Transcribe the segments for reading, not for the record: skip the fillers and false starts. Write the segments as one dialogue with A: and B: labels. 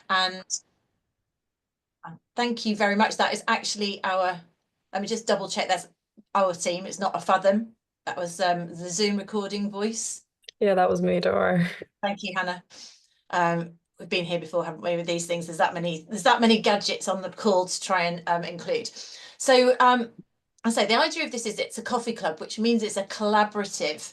A: And thank you very much. That is actually our, let me just double check, that's our team. It's not a fathom. That was the Zoom recording voice.
B: Yeah, that was me, don't worry.
A: Thank you, Hannah. We've been here before, haven't we, with these things? There's that many gadgets on the call to try and include. So I say the idea of this is it's a coffee club, which means it's a collaborative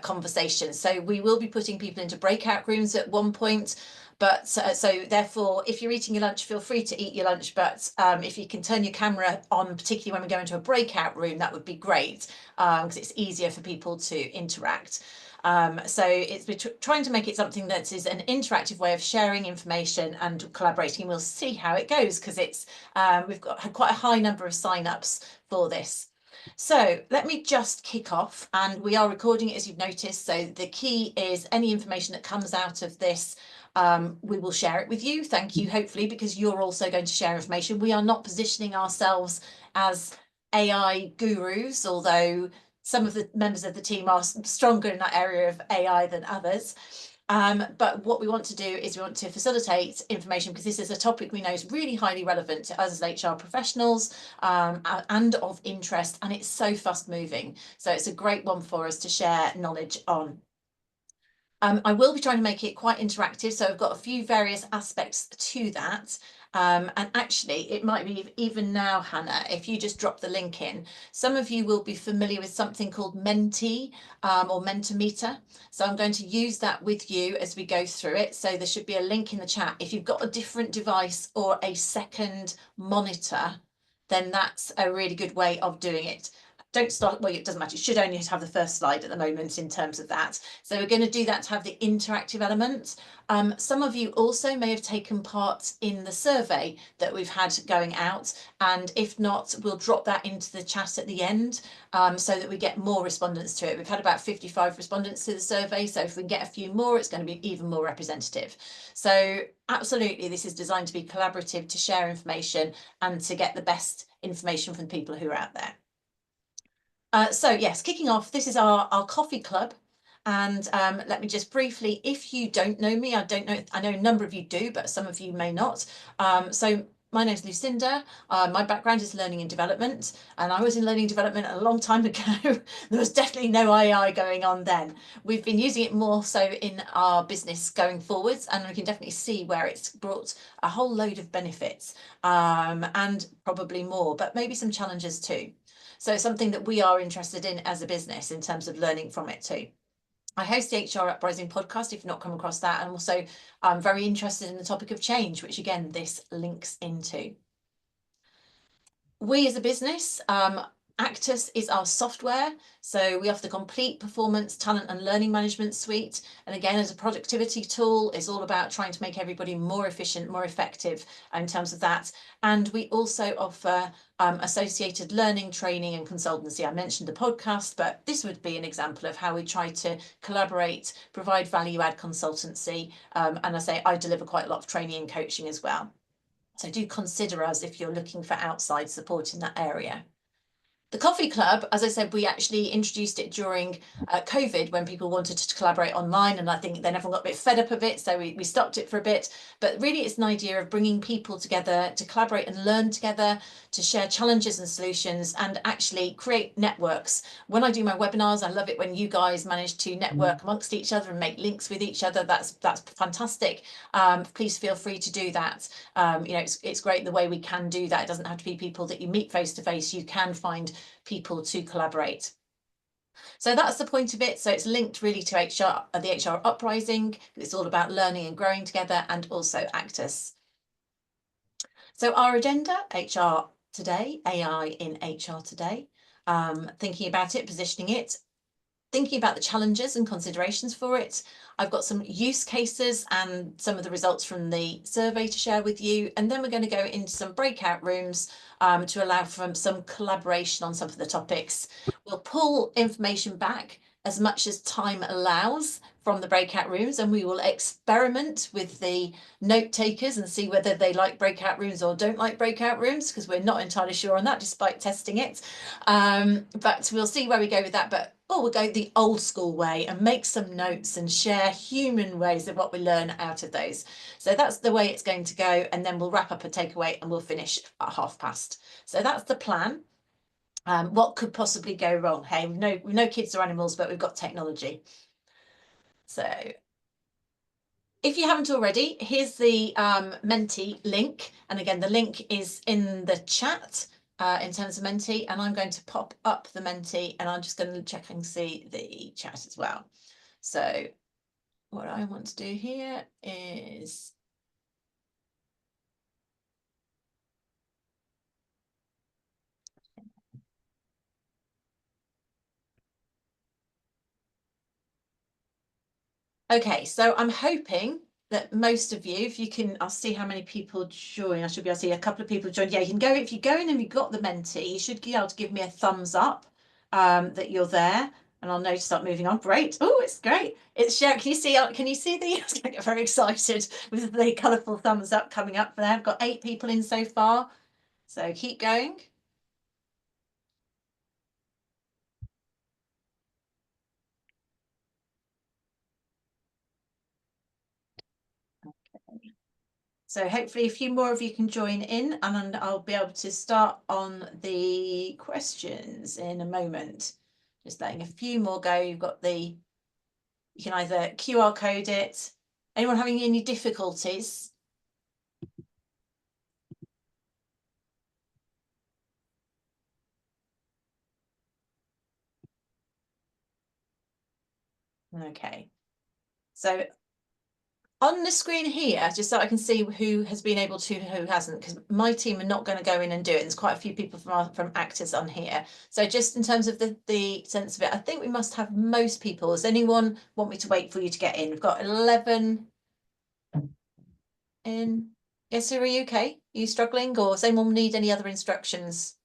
A: conversation. So we will be putting people into breakout rooms at one point. But so therefore, if you're eating your lunch, feel free to eat your lunch. But if you can turn your camera on, particularly when we go into a breakout room, that would be great because it's easier for people to interact. So we're trying to make it something that is an interactive way of sharing information and collaborating. And we'll see how it goes because we've got quite a high number of sign-ups for this. So let me just kick off, and we are recording it, as you've noticed. So the key is any information that comes out of this, we will share it with you. Thank you, hopefully, because you're also going to share information. We are not positioning ourselves as AI gurus, although some of the members of the team are stronger in that area of AI than others. But what we want to do is we want to facilitate information because this is a topic we know is really highly relevant to us as HR professionals and of interest, and it's so fast moving. So it's a great one for us to share knowledge on. I will be trying to make it quite interactive, so I've got a few various aspects to that. And actually, it might be even now, Hannah, if you just drop the link in, some of you will be familiar with something called Menti or Mentimeter. So I'm going to use that with you as we go through it. So there should be a link in the chat. If you've got a different device or a second monitor, then that's a really good way of doing it. Don't start, well, it doesn't matter. It should only have the first slide at the moment in terms of that. So we're going to do that to have the interactive element. Some of you also may have taken part in the survey that we've had going out. And if not, we'll drop that into the chat at the end so that we get more respondents to it. We've had about 55 respondents to the survey. So if we can get a few more, it's going to be even more representative. So absolutely, this is designed to be collaborative, to share information and to get the best information from people who are out there. So yes, kicking off, this is our coffee club. And let me just briefly, if you don't know me, I know a number of you do, but some of you may not. So my name's Lucinda. My background is learning and development, and I was in learning and development a long time ago. There was definitely no AI going on then. We've been using it more so in our business going forwards, and we can definitely see where it's brought a whole load of benefits and probably more, but maybe some challenges too. So it's something that we are interested in as a business in terms of learning from it too. I host the HR Uprising podcast, if you've not come across that, and also I'm very interested in the topic of change, which again, this links into. We as a business, Actus is our software. So we offer the complete performance, talent and learning management suite. And again, as a productivity tool, it's all about trying to make everybody more efficient, more effective in terms of that. And we also offer associated learning, training and consultancy. I mentioned the podcast, but this would be an example of how we try to collaborate, provide value add consultancy. And I say I deliver quite a lot of training and coaching as well. So do consider us if you're looking for outside support in that area. The coffee club, as I said, we actually introduced it during COVID when people wanted to collaborate online, and I think then everyone got a bit fed up of it, so we stopped it for a bit. But really it's an idea of bringing people together to collaborate and learn together, to share challenges and solutions and actually create networks. When I do my webinars, I love it when you guys manage to network amongst each other and make links with each other. That's fantastic. Please feel free to do that. You know, it's great the way we can do that. It doesn't have to be people that you meet face to face. You can find people to collaborate. So that's the point of it. So it's linked really to the HR Uprising. It's all about learning and growing together, and also Actus. So our agenda, HR today, AI in HR today, thinking about it, positioning it, thinking about the challenges and considerations for it. I've got some use cases and some of the results from the survey to share with you. And then we're going to go into some breakout rooms to allow for some collaboration on some of the topics. We'll pull information back as much as time allows from the breakout rooms, and we will experiment with the note takers and see whether they like breakout rooms or don't like breakout rooms, because we're not entirely sure on that despite testing it. But we'll see where we go with that. But we'll go the old school way and make some notes and share human ways of what we learn out of those. So that's the way it's going to go, and then we'll wrap up a takeaway and we'll finish at past. So that's the plan. What could possibly go wrong? Hey, we know kids are animals, but we've got technology. So if you haven't already, here's the Menti link. And again, the link is in the chat in terms of Menti. And I'm going to pop up the Menti, and I'm just going to check and see the chat as well. So what I want to do here is okay, so I'm hoping that most of you, if you can, I'll see how many people join. I should be able to see a couple of people join. Yeah, you can go, if you go in and you've got the Menti, you should be able to give me a thumbs up that you're there, and I'll know to start moving on. Great. Oh, it's great. It's sharing. Can you see the, I get very excited with the colourful thumbs up coming up there. I've got 8 people in so far. So keep going. So hopefully a few more of you can join in, and I'll be able to start on the questions in a moment. Just letting a few more go. You've got you can either QR code it. Anyone having any difficulties? Okay. So on the screen here, just so I can see who has been able to, who hasn't, because my team are not going to go in and do it. There's quite a few people from Actus on here. So just in terms of the sense of it, I think we must have most people. Does anyone want me to wait for you to get in? We've got 11 in. Yes, are you okay? Are you struggling, or does anyone need any other instructions?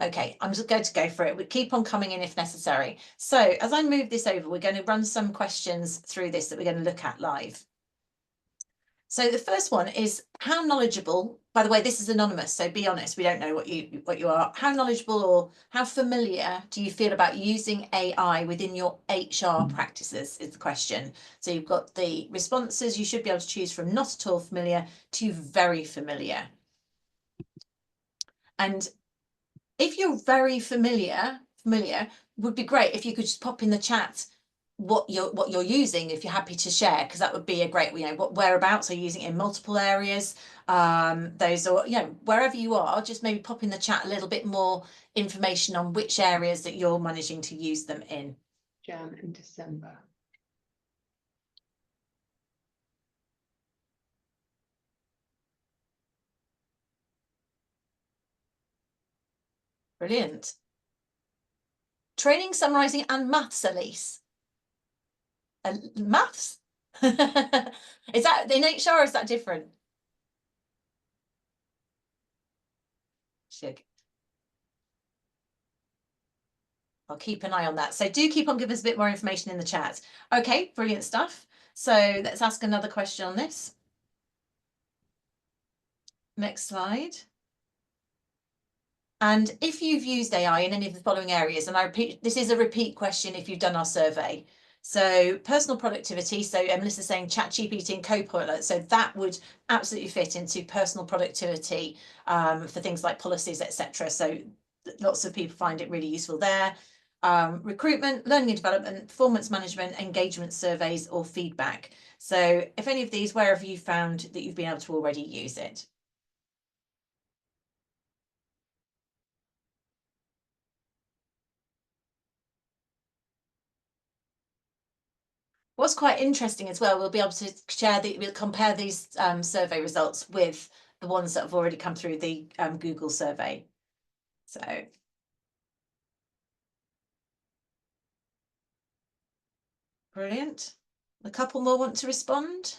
A: Okay, I'm just going to go for it. We keep on coming in if necessary. So as I move this over, we're going to run some questions through this that we're going to look at live. So the first one is, how knowledgeable, by the way, this is anonymous, so be honest, we don't know what you are. How knowledgeable or how familiar do you feel about using AI within your HR practices is the question. So you've got the responses, you should be able to choose from not at all familiar to very familiar. And if you're very familiar would be great if you could just pop in the chat what you're using, if you're happy to share, because that would be a great, what whereabouts are you using it in multiple areas, those, or wherever you are, just maybe pop in the chat a little bit more information on which areas that you're managing to use them in.
C: Jan and December.
A: Brilliant. Training, summarising and maths, Elise. Maths? Is that in HR or is that different? Shig. I'll keep an eye on that. So do keep on giving us a bit more information in the chat. Okay, brilliant stuff. So let's ask another question on this. Next slide. And if you've used AI in any of the following areas, and I repeat, this is a repeat question if you've done our survey. So personal productivity, so Melissa's saying ChatGPT and Copilot, so that would absolutely fit into personal productivity for things like policies, etc. So lots of people find it really useful there. Recruitment, learning and development, performance management, engagement surveys or feedback. So if any of these, where have you found that you've been able to already use it? What's quite interesting as well, we'll be able to share we'll compare these survey results with the ones that have already come through the Google survey. So brilliant. A couple more want to respond.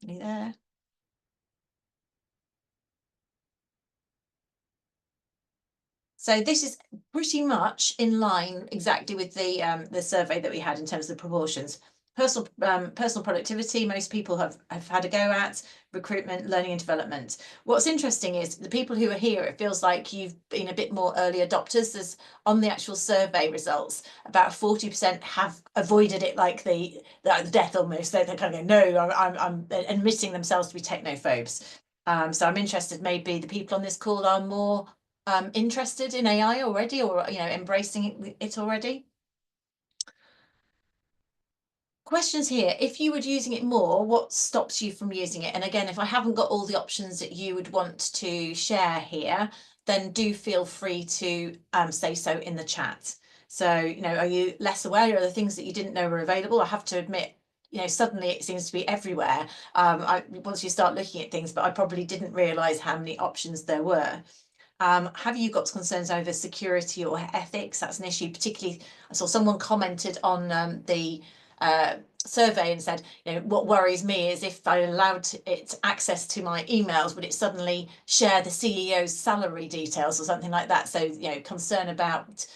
A: Any there? So this is pretty much in line exactly with the survey that we had in terms of the proportions. Personal productivity, most people have had a go at. Recruitment, learning and development. What's interesting is the people who are here, it feels like you've been a bit more early adopters. There's on the actual survey results, about 40% have avoided it like the death almost. They kind of go, no, I'm admitting themselves to be technophobes. So I'm interested, maybe the people on this call are more interested in AI already, or embracing it already. Questions here. If you were using it more, what stops you from using it? And again, if I haven't got all the options that you would want to share here, then do feel free to say so in the chat. So, are you less aware of the things that you didn't know were available? I have to admit, suddenly it seems to be everywhere once you start looking at things, but I probably didn't realize how many options there were. Have you got concerns over security or ethics? That's an issue. Particularly, I saw someone commented on the survey and said, what worries me is if I allowed it access to my emails, would it suddenly share the CEO's salary details or something like that? So, concern about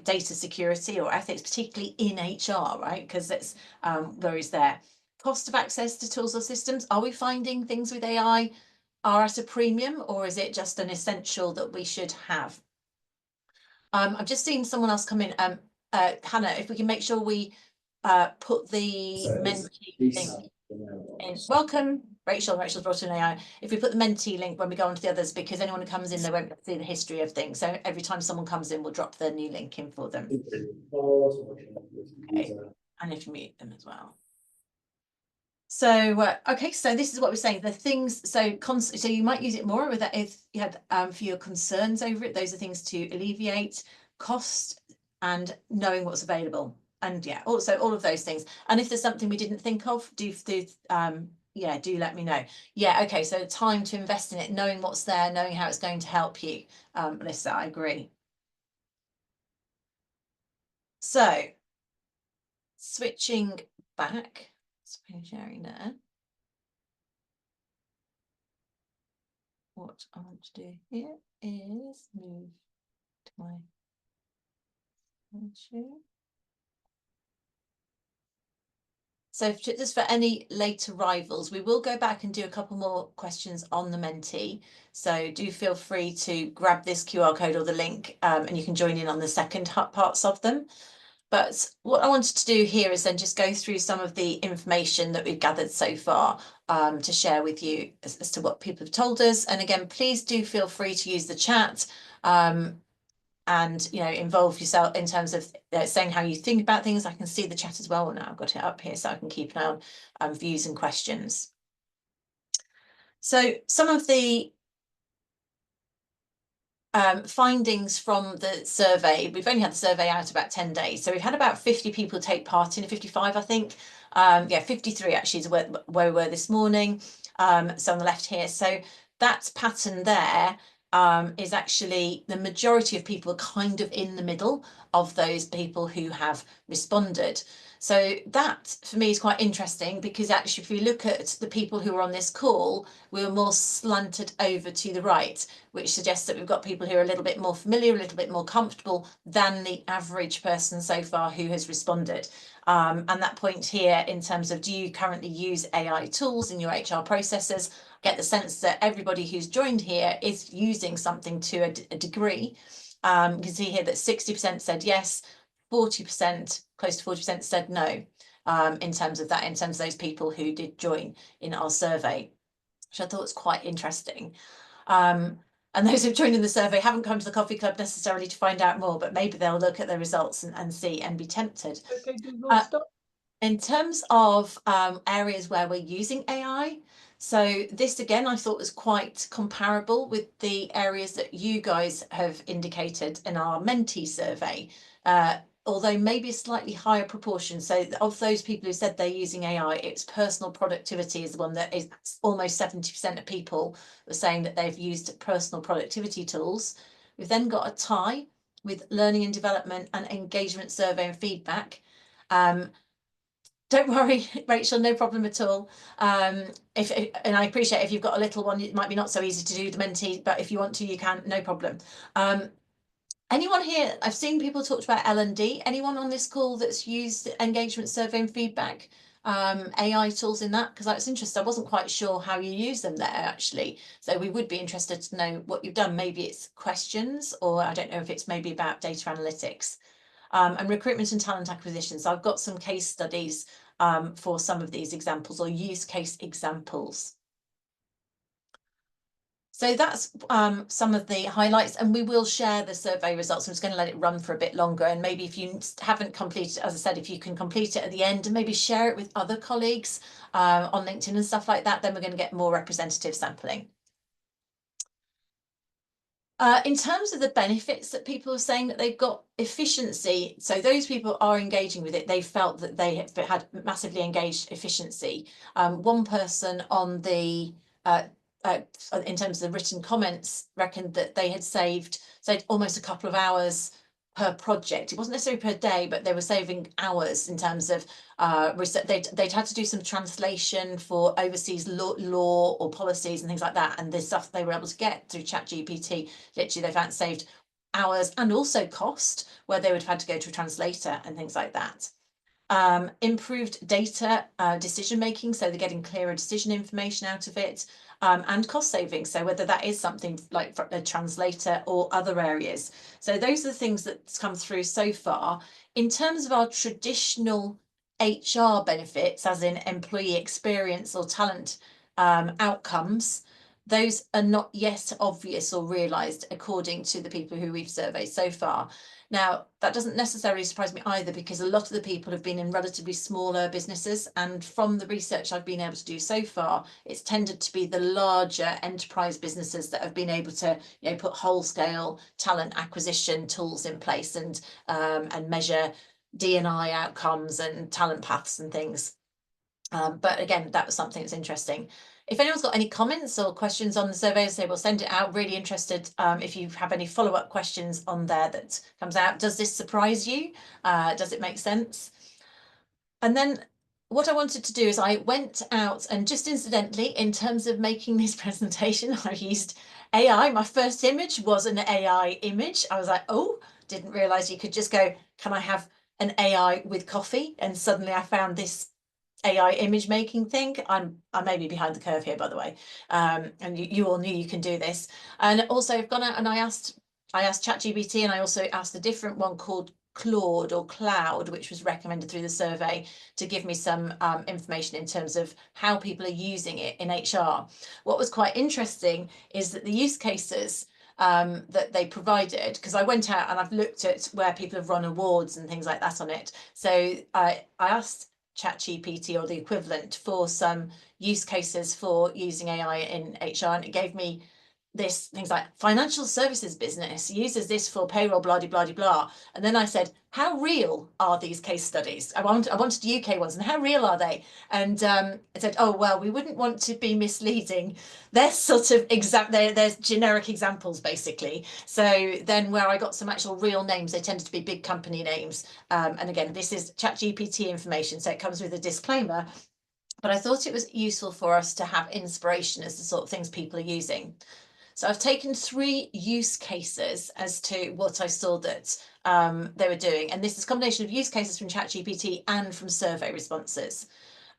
A: data security or ethics, particularly in HR, right? Because it's worries there. Cost of access to tools or systems. Are we finding things with AI are at a premium, or is it just an essential that we should have? I've just seen someone else come in. Hannah, if we can make sure we put the Mentee link in. Welcome, Rachel. Rachel's brought in AI. If we put the Mentee link when we go on to the others, because anyone who comes in, they won't see the history of things. So every time someone comes in, we'll drop the new link in for them. Okay. And if you mute them as well. So, okay, so this is what we're saying. The things, so you might use it more with that if you had for your concerns over it. Those are things to alleviate cost and knowing what's available. And yeah, also all of those things. And if there's something we didn't think of, do let me know. Yeah, okay, so time to invest in it, knowing what's there, knowing how it's going to help you. Melissa, I agree. So, switching back, screen sharing there. What I want to do here is move to my slideshow. So just for any late arrivals, we will go back and do a couple more questions on the Mentee. So do feel free to grab this QR code or the link and you can join in on the second parts of them. But what I wanted to do here is then just go through some of the information that we've gathered so far to share with you as to what people have told us. And again, please do feel free to use the chat and involve yourself in terms of saying how you think about things. I can see the chat as well now. I've got it up here so I can keep an eye on views and questions. So some of the findings from the survey, we've only had the survey out about 10 days. So we've had about 50 people take part in, 55, I think. 53 actually is where we were this morning. So on the left here. So that pattern there is actually the majority of people are kind of in the middle of those people who have responded. So that for me is quite interesting because actually if we look at the people who are on this call, we were more slanted over to the right, which suggests that we've got people who are a little bit more familiar, a little bit more comfortable than the average person so far who has responded. And that point here in terms of do you currently use AI tools in your HR processes? Get the sense that everybody who's joined here is using something to a degree. You can see here that 60% said yes, 40%, close to 40% said no, in terms of those people who did join in our survey, which I thought was quite interesting. And those who've joined in the survey haven't come to the coffee club necessarily to find out more, but maybe they'll look at the results and see and be tempted.
B: Okay, Google, stop.
A: In terms of areas where we're using AI, so this again I thought was quite comparable with the areas that you guys have indicated in our Mentee survey, although maybe a slightly higher proportion. So of those people who said they're using AI, it's personal productivity is the one that is almost 70% of people were saying that they've used personal productivity tools. We've then got a tie with learning and development and engagement survey and feedback. Don't worry, Rachel, no problem at all. And I appreciate if you've got a little one, it might be not so easy to do the Mentee, but if you want to, you can, no problem. Anyone here? I've seen people talk about L&D. Anyone on this call that's used engagement survey and feedback AI tools in that? Because I was interested. I wasn't quite sure how you use them there actually. So we would be interested to know what you've done. Maybe it's questions, or I don't know if it's maybe about data analytics and recruitment and talent acquisition. So I've got some case studies for some of these examples or use case examples. So that's some of the highlights, and we will share the survey results. I'm just going to let it run for a bit longer, and maybe if you haven't completed, as I said, if you can complete it at the end and maybe share it with other colleagues on LinkedIn and stuff like that, then we're going to get more representative sampling. In terms of the benefits that people are saying that they've got efficiency, so those people are engaging with it, they felt that they had massively engaged efficiency. One person on the in terms of the written comments reckoned that they had saved almost a couple of hours per project. It wasn't necessarily per day, but they were saving hours in terms of research. They'd had to do some translation for overseas law or policies and things like that, and the stuff they were able to get through ChatGPT, literally they found saved hours and also cost, where they would have had to go to a translator and things like that. Improved data decision making, so they're getting clearer decision information out of it, and cost savings, so whether that is something like a translator or other areas. So those are the things that's come through so far. In terms of our traditional HR benefits, as in employee experience or talent outcomes, those are not yet obvious or realised according to the people who we've surveyed so far. Now, that doesn't necessarily surprise me either, because a lot of the people have been in relatively smaller businesses, and from the research I've been able to do so far, it's tended to be the larger enterprise businesses that have been able to, you know, put whole-scale talent acquisition tools in place and measure D&I outcomes and talent paths and things. But again, that was something that's interesting. If anyone's got any comments or questions on the survey, say we'll send it out. Really interested if you have any follow-up questions on there that comes out. Does this surprise you? Does it make sense? And then what I wanted to do is I went out and just incidentally, in terms of making this presentation, I used AI. My first image was an AI image. I was like, oh, didn't realize you could just go, can I have an AI with coffee? And suddenly I found this AI image making thing. I may be behind the curve here, by the way, and you all knew you can do this. And also I've gone out and I asked ChatGPT, and I also asked a different one called Claude or Cloud, which was recommended through the survey, to give me some information in terms of how people are using it in HR. What was quite interesting is that the use cases that they provided, because I went out and I've looked at where people have run awards and things like that on it. So I asked ChatGPT or the equivalent for some use cases for using AI in HR, and it gave me this things like financial services business uses this for payroll, blah, blah, blah, blah. And then I said, how real are these case studies? I wanted UK ones, and how real are they? And I said, oh, well, we wouldn't want to be misleading. They're sort of they're generic examples, basically. So then where I got some actual real names, they tended to be big company names. And again, this is ChatGPT information, so it comes with a disclaimer. But I thought it was useful for us to have inspiration as the sort of things people are using. So I've taken 3 use cases as to what I saw that they were doing. And this is a combination of use cases from ChatGPT and from survey responses.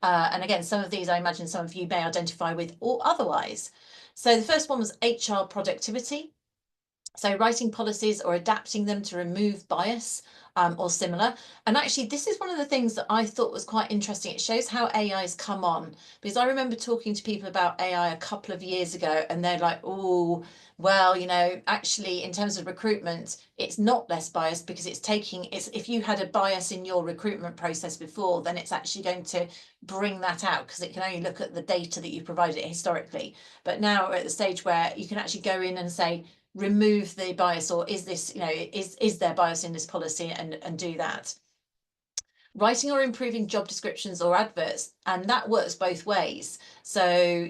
A: And again, some of these I imagine some of you may identify with or otherwise. So the first one was HR productivity. So writing policies or adapting them to remove bias or similar. And actually, this is one of the things that I thought was quite interesting. It shows how AI has come on, because I remember talking to people about AI a couple of years ago, and they're like, oh, well, you know, actually, in terms of recruitment, it's not less biased, because it's if you had a bias in your recruitment process before, then it's actually going to bring that out, because it can only look at the data that you provided it historically. But now we're at the stage where you can actually go in and say, remove the bias, or is this, you know, is there bias in this policy, and do that. writing or improving job descriptions or adverts, and that works both ways. So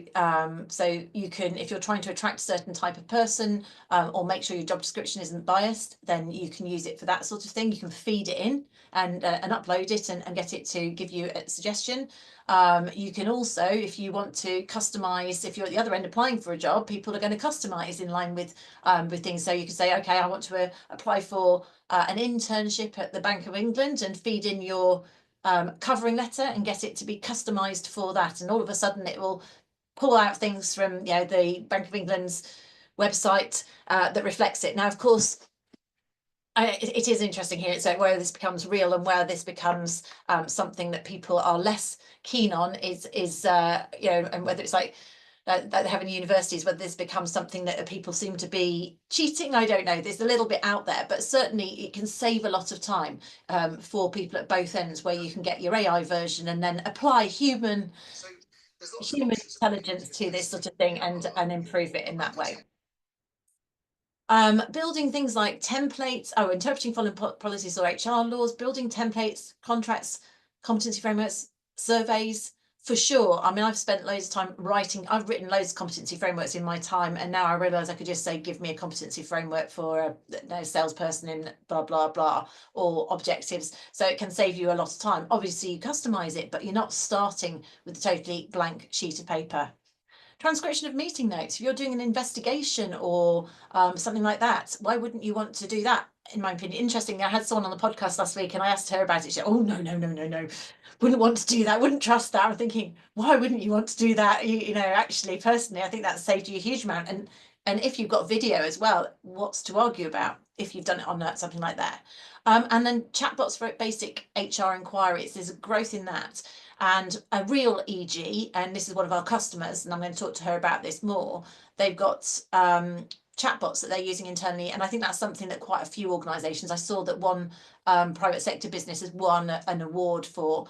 A: so you can, if you're trying to attract a certain type of person, or make sure your job description isn't biased, then you can use it for that sort of thing. You can feed it in and upload it and get it to give you a suggestion. You can also, if you want to customize, if you're at the other end applying for a job, people are going to customize in line with things. So you can say, okay, I want to apply for an internship at the Bank of England, and feed in your covering letter and get it to be customized for that. And all of a sudden it will pull out things from the Bank of England's website that reflects it. Now, of course, it is interesting here. So where this becomes real and where this becomes something that people are less keen on is and whether it's like that they have in universities, whether this becomes something that people seem to be cheating, I don't know. There's a little bit out there, but certainly it can save a lot of time for people at both ends, where you can get your AI version and then apply human intelligence to this sort of thing and improve it in that way. Building things like templates, interpreting foreign policies or HR laws, building templates, contracts, competency frameworks, surveys, for sure. I mean, I've spent loads of time writing. I've written loads of competency frameworks in my time, and now I realise I could just say, give me a competency framework for a salesperson in blah, blah, blah, or objectives. So it can save you a lot of time. Obviously, you customise it, but you're not starting with a totally blank sheet of paper. Transcription of meeting notes. If you're doing an investigation or something like that, why wouldn't you want to do that? In my opinion, interestingly, I had someone on the podcast last week and I asked her about it. She said, oh, no, wouldn't want to do that, wouldn't trust that. I'm thinking, why wouldn't you want to do that? You know, actually, personally, I think that saved you a huge amount. And if you've got video as well, what's to argue about if you've done it on something like that? And then chatbots for basic HR inquiries. There's a growth in that. And a real EG, and this is one of our customers, and I'm going to talk to her about this more. They've got chatbots that they're using internally, and I think that's something that quite a few organisations. I saw that one private sector business has won an award for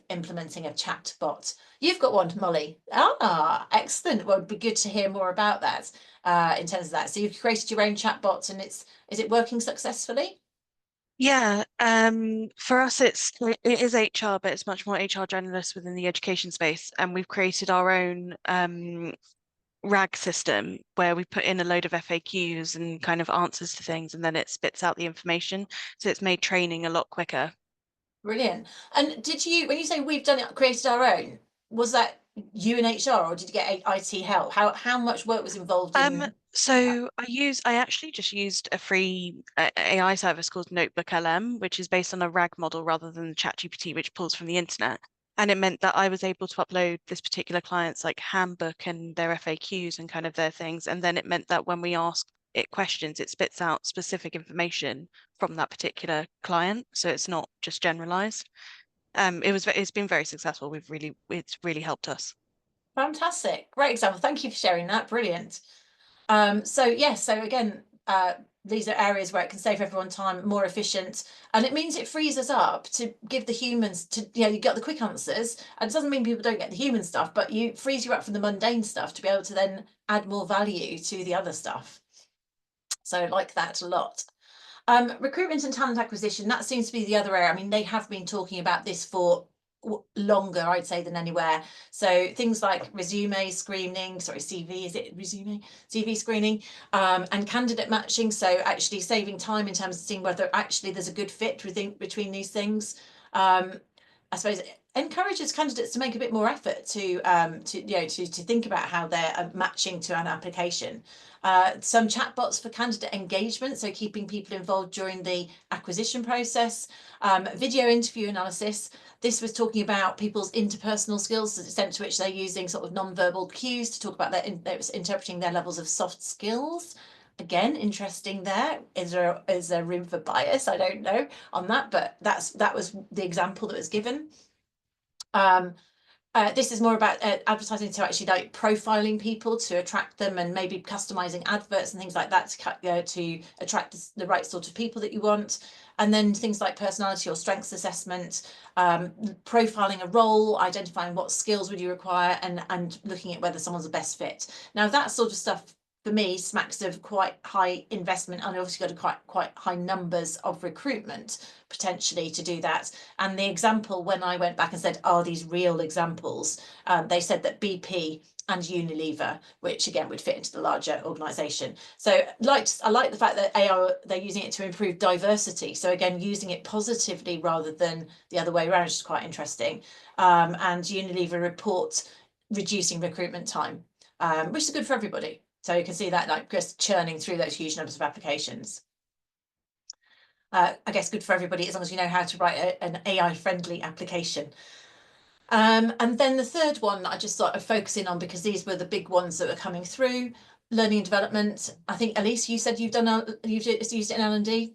A: implementing a chatbot. You've got one, Molly. Ah, excellent. Well, it'd be good to hear more about that in terms of that. So you've created your own chatbot, and is it working successfully?
D: Yeah, for us it is HR, but it's much more HR generalists within the education space, and we've created our own RAG system where we put in a load of FAQs and kind of answers to things, and then it spits out the information. So it's made training a lot quicker.
A: Brilliant. And did you, when you say we've done it, created our own, was that you in HR, or did you get IT help? How much work was involved in?
D: So I actually just used a free AI service called Notebook LM, which is based on a RAG model rather than ChatGPT, which pulls from the internet. And it meant that I was able to upload this particular client's like handbook and their FAQs and kind of their things. And then it meant that when we ask it questions, it spits out specific information from that particular client. So it's not just generalized. It's been very successful. It's really helped us.
A: Fantastic. Great example. Thank you for sharing that. Brilliant. So yes, so again, these are areas where it can save everyone time, more efficient, and it means it frees us up to give the humans to, you got the quick answers, and it doesn't mean people don't get the human stuff, but frees you up from the mundane stuff to be able to then add more value to the other stuff. So I like that a lot. Recruitment and talent acquisition, that seems to be the other area. I mean, they have been talking about this for longer, I'd say, than anywhere. So things like resume screening, CV, is it resume? CV screening, and candidate matching. So actually saving time in terms of seeing whether actually there's a good fit between these things. I suppose it encourages candidates to make a bit more effort to think about how they're matching to an application. Some chatbots for candidate engagement, so keeping people involved during the acquisition process. Video interview analysis. This was talking about people's interpersonal skills, the extent to which they're using sort of non-verbal cues to talk about interpreting their levels of soft skills. Again, interesting there. Is there room for bias? I don't know on that, but that was the example that was given. This is more about advertising to actually like profiling people to attract them, and maybe customizing adverts and things like that to attract the right sort of people that you want. And then things like personality or strengths assessment, profiling a role, identifying what skills would you require, and looking at whether someone's a best fit. Now that sort of stuff for me smacks of quite high investment, and obviously got quite high numbers of recruitment potentially to do that. And the example, when I went back and said, are these real examples, they said that BP and Unilever, which again would fit into the larger organisation. So I like the fact that they're using it to improve diversity. So again, using it positively rather than the other way around, which is quite interesting. And Unilever reports reducing recruitment time, which is good for everybody. So you can see that like just churning through those huge numbers of applications. I guess good for everybody as long as you know how to write an AI friendly application. And then the third one I just thought of focusing on, because these were the big ones that were coming through. Learning and development. I think Elise, you said you've used it in L&D.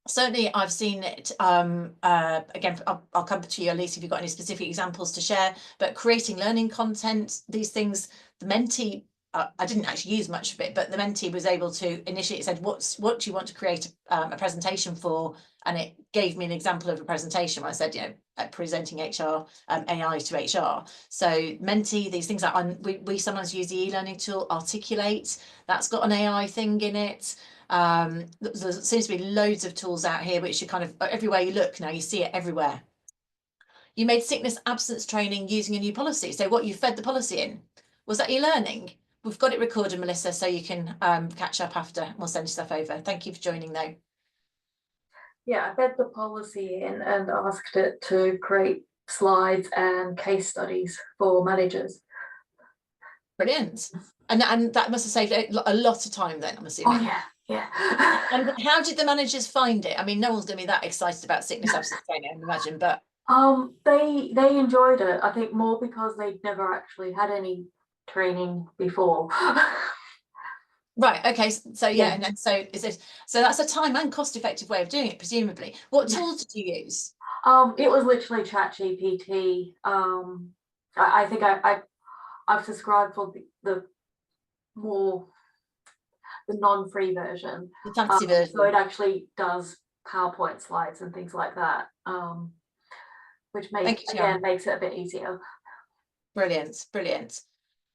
A: Certainly I've seen it. Again, I'll come to you, Elise, if you've got any specific examples to share. But creating learning content, these things, the mentee, I didn't actually use much of it, but the mentee was able to initiate, said, what do you want to create a presentation for? And it gave me an example of a presentation where I said, you know, presenting HR, AI to HR. So mentee, these things like we sometimes use the e-learning tool Articulate. That's got an AI thing in it. There seems to be loads of tools out here which you kind of, everywhere you look now, you see it everywhere. You made sickness absence training using a new policy. So what you fed the policy in, was that e-learning? We've got it recorded, Melissa, so you can catch up after. We'll send you stuff over. Thank you for joining though.
B: Yeah, I fed the policy in and asked it to create slides and case studies for managers.
A: Brilliant. And that must have saved a lot of time then, I'm assuming.
B: Oh yeah.
A: And how did the managers find it? I mean, no one's going to be that excited about sickness absence training, I can imagine, but
B: they enjoyed it. I think more because they'd never actually had any training before.
A: Right. Okay. So yeah, and then so that's a time and cost effective way of doing it, presumably. What tools did you use?
B: It was literally ChatGPT. I think I've subscribed for the non-free version.
A: The fancy version.
B: So it actually does PowerPoint slides and things like that, which makes it a bit easier.
A: Brilliant.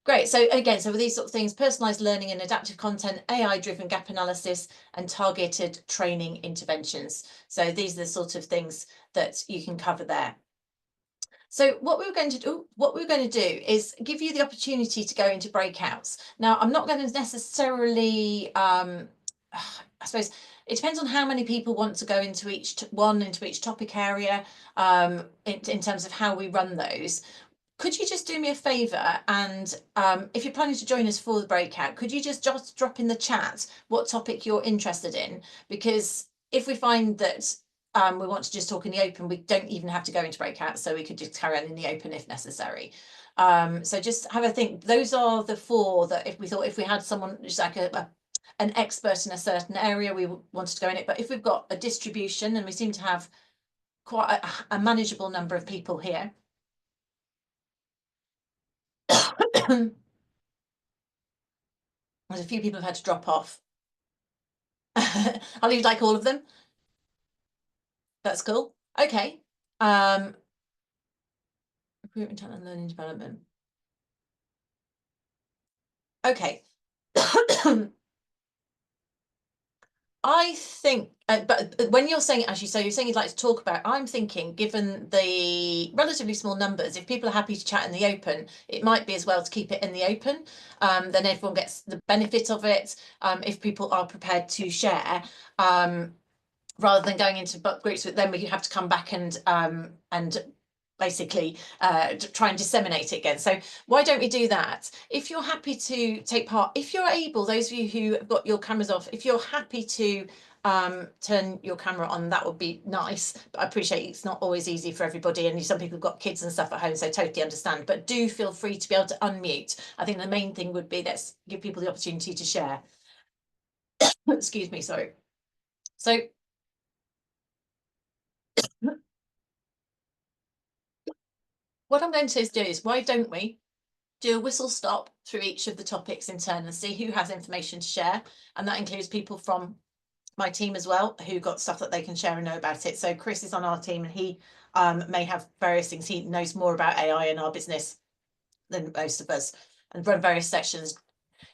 A: Great. So again, so with these sort of things, personalized learning and adaptive content, AI-driven gap analysis, and targeted training interventions. So these are the sort of things that you can cover there. So what we're going to do is give you the opportunity to go into breakouts. Now, I'm not going to necessarily, I suppose it depends on how many people want to go into each topic area, in terms of how we run those. Could you just do me a favour, and if you're planning to join us for the breakout, could you just drop in the chat what topic you're interested in? Because if we find that we want to just talk in the open, we don't even have to go into breakout, so we could just carry on in the open if necessary. So just have a think. Those are the four that if we had someone just like an expert in a certain area, we wanted to go in it. But if we've got a distribution, and we seem to have quite a manageable number of people here. There's a few people have had to drop off. I'll leave like all of them. That's cool. Okay. Recruitment, talent, and learning development. Okay. I think, but when you're saying, as you say, you're saying you'd like to talk about, I'm thinking, given the relatively small numbers, if people are happy to chat in the open, it might be as well to keep it in the open. Then everyone gets the benefit of it. If people are prepared to share, rather than going into groups, then we have to come back and basically try and disseminate it again. So why don't we do that? If you're happy to take part, if you're able, those of you who have got your cameras off, if you're happy to turn your camera on, that would be nice. But I appreciate it's not always easy for everybody, and some people have got kids and stuff at home, so totally understand. But do feel free to be able to unmute. I think the main thing would be, let's give people the opportunity to share. Excuse me, sorry. So what I'm going to do is, why don't we do a whistle stop through each of the topics in turn and see who has information to share, and that includes people from my team as well who got stuff that they can share and know about it. So Chris is on our team, and he may have various things. He knows more about AI in our business than most of us, and run various sections.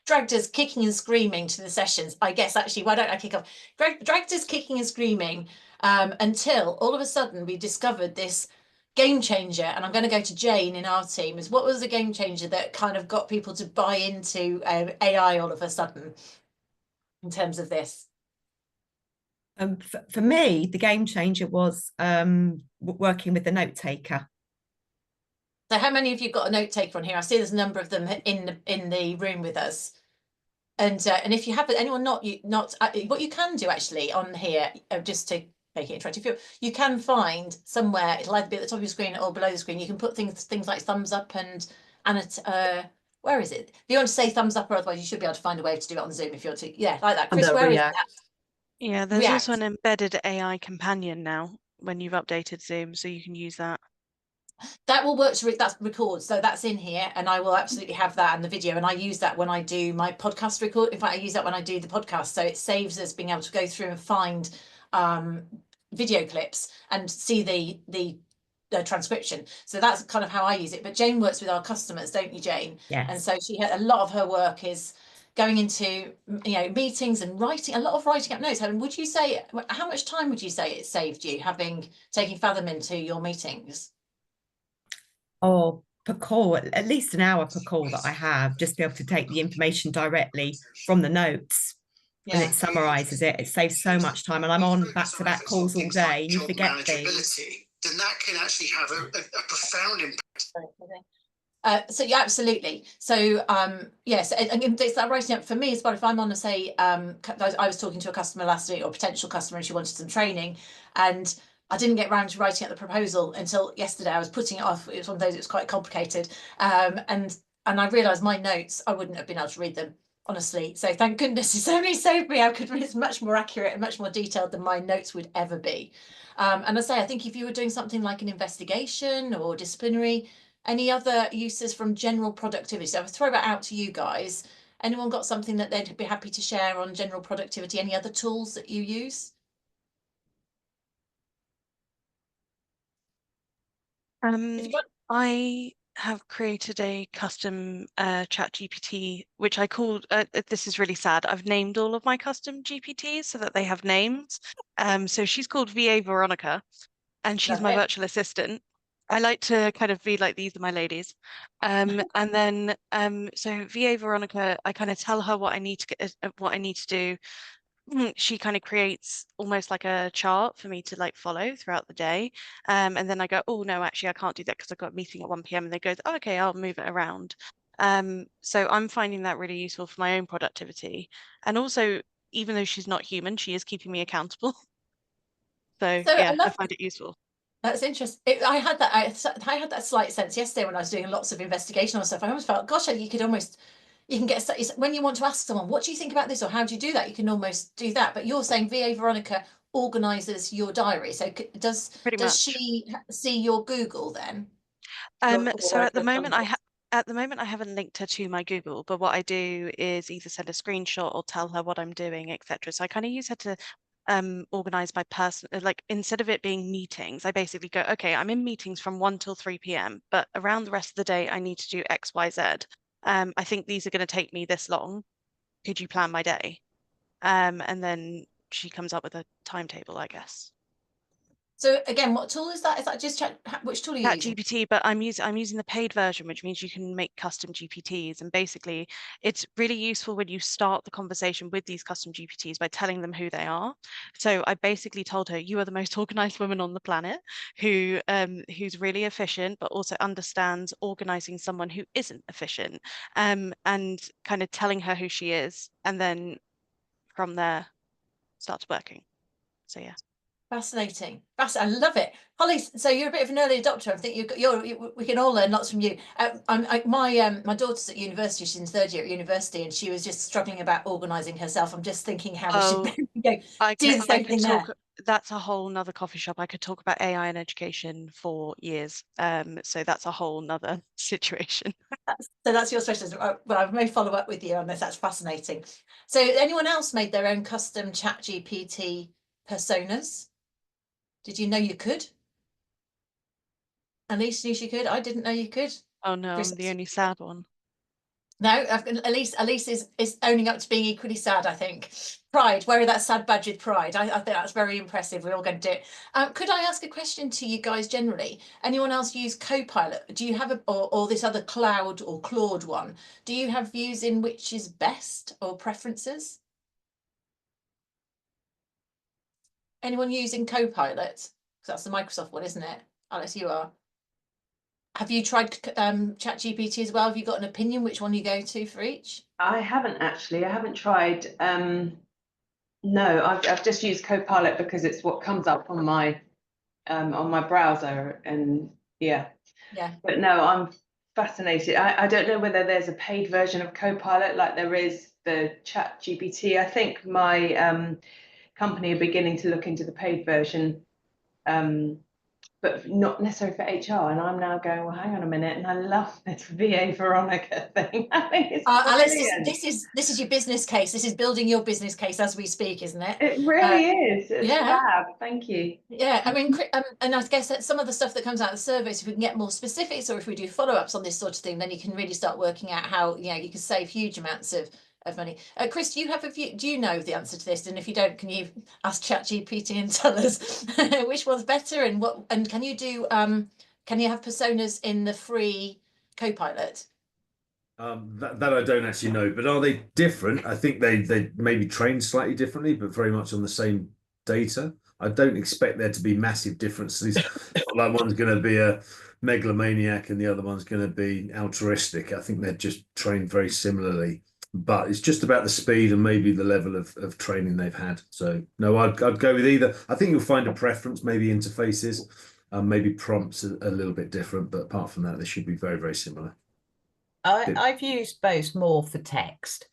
A: dragged us kicking and screaming to the sessions. I guess actually, why don't I kick off? Dragged us kicking and screaming until all of a sudden we discovered this game changer. And I'm going to go to Jane in our team. Is what was the game changer that kind of got people to buy into AI all of a sudden in terms of this?
E: For me, the game changer was working with the note taker.
A: So how many of you got a note taker on here? I see there's a number of them in the room with us. And if you have anyone not what you can do actually on here, just to make it interactive, you can find somewhere, it'll either be at the top of your screen or below the screen, you can put things like thumbs up and where is it? If you want to say thumbs up, or otherwise you should be able to find a way to do it on Zoom if you want to. Yeah, like that. Chris, where is that?
D: Yeah, there's
A: React.
D: also an embedded AI companion now when you've updated Zoom, so you can use that.
A: That will work to that's record, so that's in here, and I will absolutely have that in the video, and I use that when I do my podcast record. In fact, I use that when I do the podcast, so it saves us being able to go through and find video clips and see the transcription. So that's kind of how I use it. But Jane works with our customers, don't you, Jane?
E: Yes.
A: And so she had a lot of her work is going into meetings and writing up notes. And would you say, how much time would you say it saved you taking Fathom into your meetings?
E: Or per call, at least an hour per call that I have, just be able to take the information directly from the notes. And it summarizes it. It saves so much time, and I'm on back-to-back calls all day, and you forget things.
F: Then that can actually have a profound impact.
A: So yeah, absolutely. So yes, and it's that writing up for me as well. If I'm on say, I was talking to a customer last week, or potential customer, and she wanted some training, and I didn't get round to writing up the proposal until yesterday. I was putting it off. It was one of those. It was quite complicated, and I realised my notes, I wouldn't have been able to read them, honestly. So thank goodness it's only saved me. It's much more accurate and much more detailed than my notes would ever be. And I think if you were doing something like an investigation or disciplinary, any other uses from general productivity? So I'll throw that out to you guys. Anyone got something that they'd be happy to share on general productivity? Any other tools that you use?
D: I have created a custom chat GPT, which I called, this is really sad, I've named all of my custom GPTs so that they have names. So she's called VA Veronica, and she's my virtual assistant. I like to kind of be like, these are my ladies. And then so VA Veronica, I kind of tell her what I need to get, what I need to do. She kind of creates almost like a chart for me to like follow throughout the day. And then I go, oh no, actually I can't do that because I've got a meeting at 1 p.m. and they go, oh, okay, I'll move it around. So I'm finding that really useful for my own productivity. And also, even though she's not human, she is keeping me accountable. So yeah, I find it useful.
A: That's interesting. I had that slight sense yesterday when I was doing lots of investigation on stuff. I almost felt, gosh, you can get, when you want to ask someone, what do you think about this, or how do you do that? You can almost do that. But you're saying VA Veronica organizes your diary. So does she see your Google then?
D: So at the moment I haven't linked her to my Google, but what I do is either send a screenshot or tell her what I'm doing, etc. So I kind of use her to organize my like instead of it being meetings, I basically go, okay, I'm in meetings from 1 till 3 p.m. but around the rest of the day I need to do X, Y, Z. I think these are going to take me this long. Could you plan my day? And then she comes up with a timetable, I guess.
A: So again, what tool is that? Is that just which tool are you using?
D: GPT, but I'm using the paid version, which means you can make custom GPTs. And basically, it's really useful when you start the conversation with these custom GPTs by telling them who they are. So I basically told her, you are the most organized woman on the planet, who's really efficient, but also understands organizing someone who isn't efficient, and kind of telling her who she is, and then from there starts working. So yeah.
A: Fascinating. I love it. Holly, so you're a bit of an early adopter. I think we can all learn lots from you. My daughter's at university. She's in 3rd year at university, and she was just struggling about organising herself. I'm just thinking how we should do the same thing there.
D: That's a whole nother coffee shop. I could talk about AI in education for years. So that's a whole nother situation.
A: So that's your specialism. Well, I may follow up with you on this. That's fascinating. So anyone else made their own custom ChatGPT personas? Did you know you could? Elise knew she could. I didn't know you could.
D: Oh no, I'm the only sad one.
A: No, Elise is owning up to being equally sad, I think. Pride, wearing that sad badge with pride. I think that's very impressive. We're all going to do it. Could I ask a question to you guys generally? Anyone else use Copilot? Do you have or this other Cloud or Claude one? Do you have views in which is best or preferences? Anyone using Copilot? Because that's the Microsoft one, isn't it? Alice, you are. Have you tried ChatGPT as well? Have you got an opinion which one you go to for each?
C: I haven't actually. I haven't tried. No, I've just used Copilot because it's what comes up on my browser, and yeah. But no, I'm fascinated. I don't know whether there's a paid version of Copilot like there is the ChatGPT. I think my company are beginning to look into the paid version. But not necessarily for HR. And I'm now going, well, hang on a minute. And I love this VA Veronica thing. I think it's
A: Alice,
C: brilliant.
A: this is your business case. This is building your business case as we speak, isn't it?
C: It really is. It's
A: yeah.
C: fab. Thank you.
A: Yeah, I mean, and I guess that some of the stuff that comes out of the surveys, if we can get more specifics or if we do follow-ups on this sort of thing, then you can really start working out how, you can save huge amounts of money. Chris, do you have a view? Do you know the answer to this? And if you don't, can you ask ChatGPT and tell us which one's better and what? And can you do? Can you have personas in the free Copilot?
G: That I don't actually know, but are they different? I think they maybe trained slightly differently, but very much on the same data. I don't expect there to be massive differences. Like one's going to be a megalomaniac and the other one's going to be altruistic. I think they're just trained very similarly, but it's just about the speed and maybe the level of training they've had. So no, I'd go with either. I think you'll find a preference, maybe interfaces, maybe prompts a little bit different, but apart from that, they should be very, very similar.
H: I've used both more for text,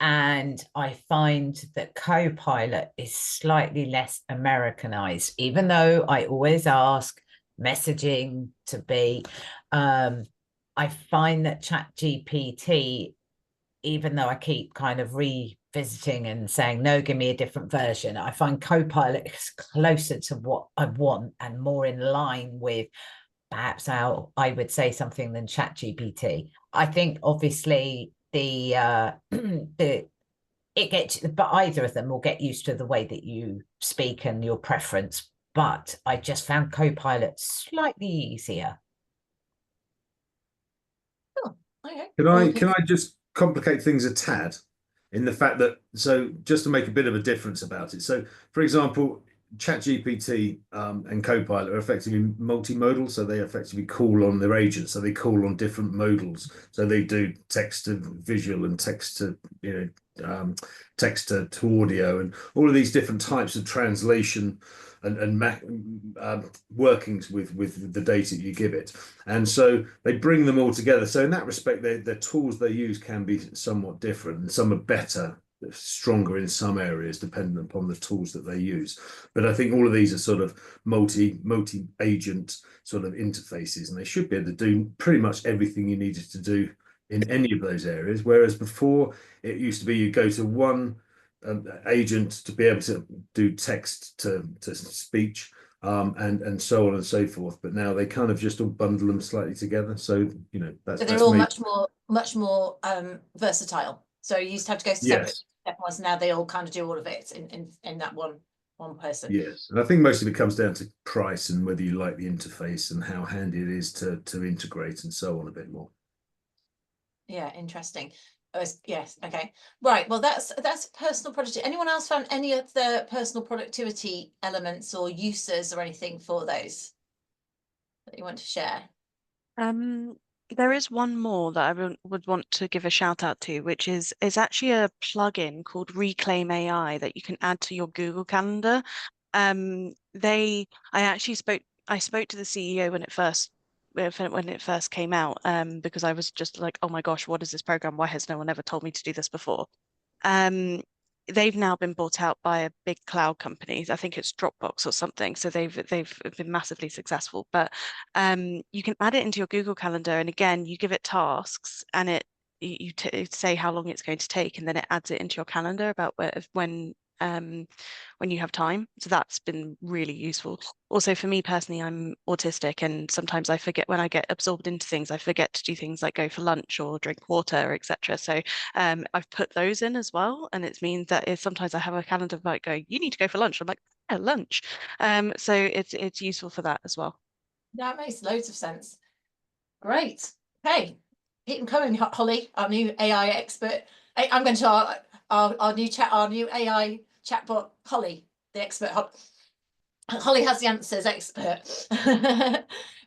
H: and I find that Copilot is slightly less Americanized, even though I always ask messaging to be. I find that ChatGPT, even though I keep kind of revisiting and saying, no, give me a different version, I find Copilot is closer to what I want and more in line with perhaps how I would say something than ChatGPT. I think obviously but either of them will get used to the way that you speak and your preference. But I just found Copilot slightly easier.
A: Oh, okay.
G: Can I just complicate things a tad in the fact that, so just to make a bit of a difference about it. So for example, ChatGPT and Copilot are effectively multimodal, so they effectively call on their agents. So they call on different modals. So they do text to visual and text to text to audio, and all of these different types of translation and workings with the data you give it. And so they bring them all together. So in that respect, the tools they use can be somewhat different, and some are better, stronger in some areas depending upon the tools that they use. But I think all of these are sort of multi-agent sort of interfaces, and they should be able to do pretty much everything you needed to do in any of those areas. Whereas before it used to be you go to one agent to be able to do text to speech and so on and so forth. But now they kind of just all bundle them slightly together. So that's
A: so they're all much more versatile. So you used to have to go separate step ones. Now they all kind of do all of it in that one person.
G: Yes, and I think most of it comes down to price and whether you like the interface and how handy it is to integrate and so on a bit more.
A: Yeah, interesting. Yes, okay, right. Well, that's personal productivity. Anyone else found any of the personal productivity elements or uses or anything for those that you want to share?
D: There is one more that I would want to give a shout out to, which is actually a plugin called Reclaim AI that you can add to your Google Calendar. I spoke to the CEO when it first came out, because I was just like, oh my gosh, what is this program? Why has no one ever told me to do this before? They've now been bought out by a big cloud company. I think it's Dropbox or something. So they've been massively successful. But you can add it into your Google Calendar, and again, you give it tasks, and you say how long it's going to take, and then it adds it into your calendar about when when you have time. So that's been really useful. Also for me personally, I'm autistic, and sometimes I forget, when I get absorbed into things, I forget to do things like go for lunch or drink water, etc. So I've put those in as well, and it means that if sometimes I have a calendar like going, you need to go for lunch, I'm like, yeah, lunch. So it's useful for that as well.
A: That makes loads of sense. Great. Okay, keep them coming, Holly, our new AI expert. I'm going to our new AI chatbot, Holly, the expert. Holly has the answers, expert.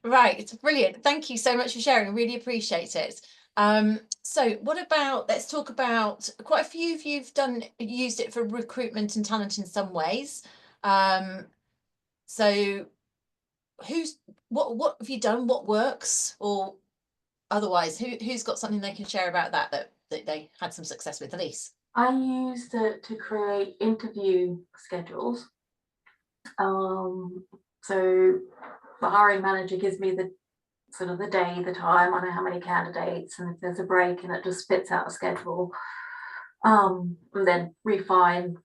A: Right, it's brilliant. Thank you so much for sharing. I really appreciate it. So what about, let's talk about, quite a few of you've used it for recruitment and talent in some ways. So what have you done? What works? Or otherwise, who's got something they can share about that they had some success with? Elise.
B: I used it to create interview schedules. So the hiring manager gives me the sort of the day, the time, I know how many candidates, and if there's a break, and it just spits out a schedule. And then refine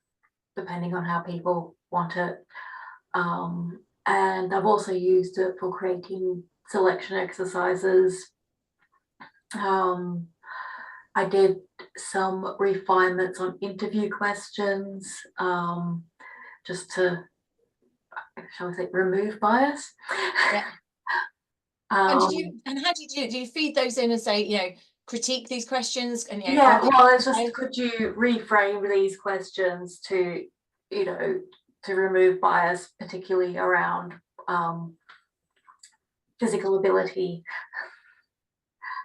B: depending on how people want it. And I've also used it for creating selection exercises. I did some refinements on interview questions, just to, shall I say, remove bias.
A: Yeah. And how do you do it? Do you feed those in and say, you know, critique these questions? And
B: yeah, well, it's just, could you reframe these questions to, you know, to remove bias, particularly around physical ability.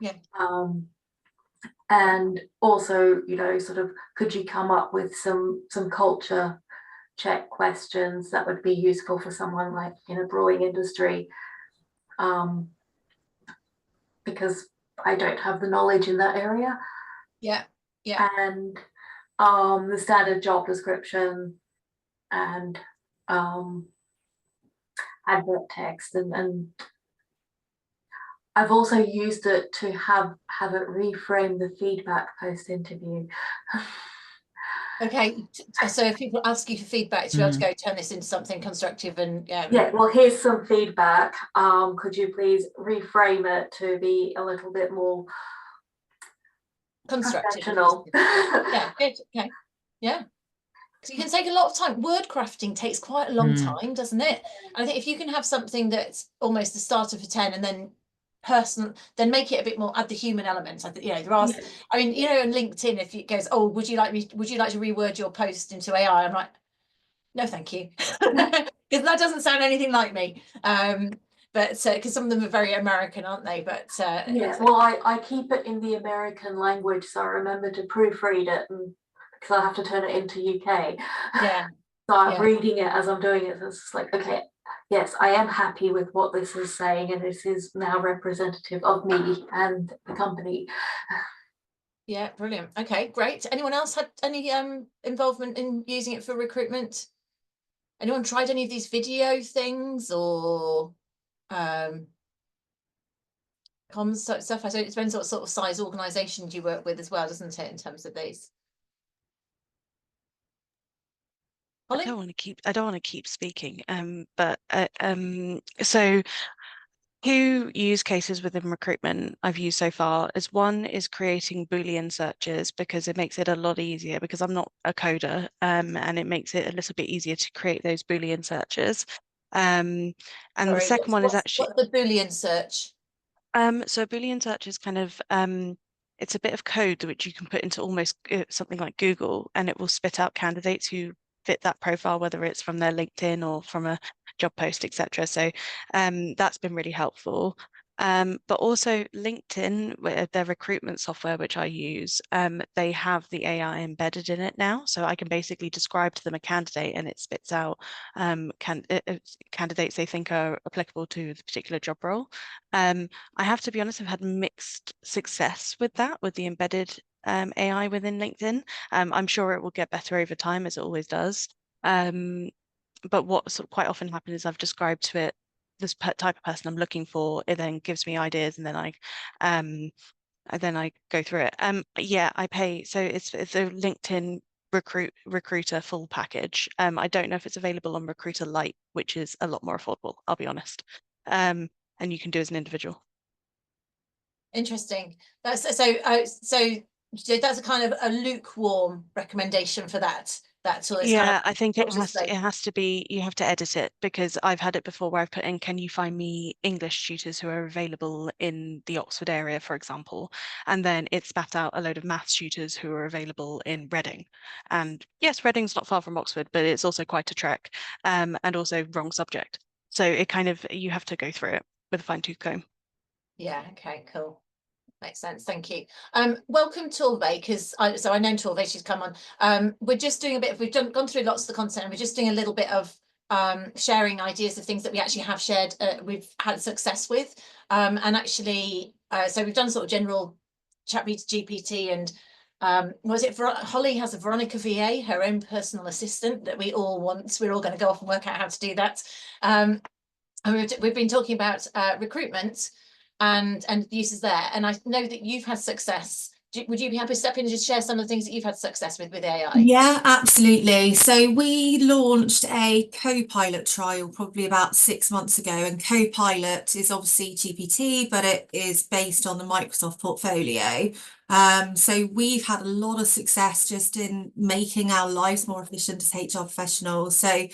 A: Yeah.
B: And also, you know, sort of, could you come up with some culture check questions that would be useful for someone like in a brewing industry, because I don't have the knowledge in that area.
A: Yeah, yeah.
B: And the standard job description and advert text, and I've also used it to have it reframe the feedback post interview.
A: Okay, so if people ask you for feedback, to be able to go turn this into something constructive and
B: yeah, well, here's some feedback. Could you please reframe it to be a little bit more
A: constructive?
B: Professional.
A: Yeah, good. Okay, yeah. So you can take a lot of time. Word crafting takes quite a long time, doesn't it? And I think if you can have something that's almost the starter for 10 and then personal, then make it a bit more, add the human element. I think, you know, there are, I mean, you know, on LinkedIn, if it goes, oh, would you like to reword your post into AI? I'm like, no, thank you. Because that doesn't sound anything like me. But because some of them are very American, aren't they? But
B: yeah, well, I keep it in the American language, so I remember to proofread it, and because I have to turn it into UK.
A: Yeah.
B: So I'm reading it as I'm doing it. So it's like, okay, yes, I am happy with what this is saying, and this is now representative of me and the company.
A: Yeah, brilliant. Okay, great. Anyone else had any involvement in using it for recruitment? Anyone tried any of these video things or comms stuff? I suppose it depends what sort of size organizations you work with as well, doesn't it, in terms of these? Holly?
D: I don't want to keep speaking. But so 2 use cases within recruitment I've used so far is, one is creating Boolean searches, because it makes it a lot easier, because I'm not a coder, and it makes it a little bit easier to create those Boolean searches. And sorry, the second one is actually
A: what's the Boolean search?
D: So a Boolean search is kind of it's a bit of code which you can put into almost something like Google, and it will spit out candidates who fit that profile, whether it's from their LinkedIn or from a job post, etc. So that's been really helpful. But also LinkedIn, with their recruitment software, which I use, they have the AI embedded in it now. So I can basically describe to them a candidate, and it spits out candidates they think are applicable to the particular job role. I have to be honest, I've had mixed success with that, with the embedded AI within LinkedIn. I'm sure it will get better over time, as it always does. But what quite often happens is I've described to it this type of person I'm looking for. It then gives me ideas, and then I go through it. Yeah, I pay. So it's a LinkedIn Recruiter full package. I don't know if it's available on Recruiter Lite, which is a lot more affordable, I'll be honest. And you can do as an individual.
A: Interesting. That's so that's a kind of a lukewarm recommendation for that tool. It's
D: Yeah,
A: kind of,
D: I think it
A: like,
D: has to be, you have to edit it, because I've had it before where I've put in, can you find me English tutors who are available in the Oxford area, for example, and then it spat out a load of maths tutors who are available in Reading. And yes, Reading's not far from Oxford, but it's also quite a trek, and also wrong subject. So it kind of, you have to go through it with a fine-tooth comb.
A: yeah, okay, cool. Makes sense, thank you. Welcome Torve, because I know Torve, she's come on. We're just doing a bit of, gone through lots of the content, and we're just doing a little bit of sharing ideas of things that we actually have shared, we've had success with, and actually so we've done sort of general ChatGPT, and Holly has a Veronica VA, her own personal assistant that we all want. We're all going to go off and work out how to do that. And we've been talking about recruitment and the uses there, and I know that you've had success. Would you be happy to step in and just share some of the things that you've had success with AI?
I: Yeah, absolutely. So we launched a Copilot trial probably about 6 months ago, and Copilot is obviously GPT, but it is based on the Microsoft portfolio. So we've had a lot of success just in making our lives more efficient as HR professionals. So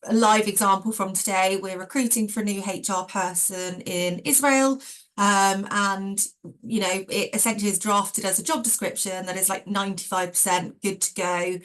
I: a live example from today, we're recruiting for a new HR person in Israel. And you know, it essentially is drafted as a job description that is like 95% good to go.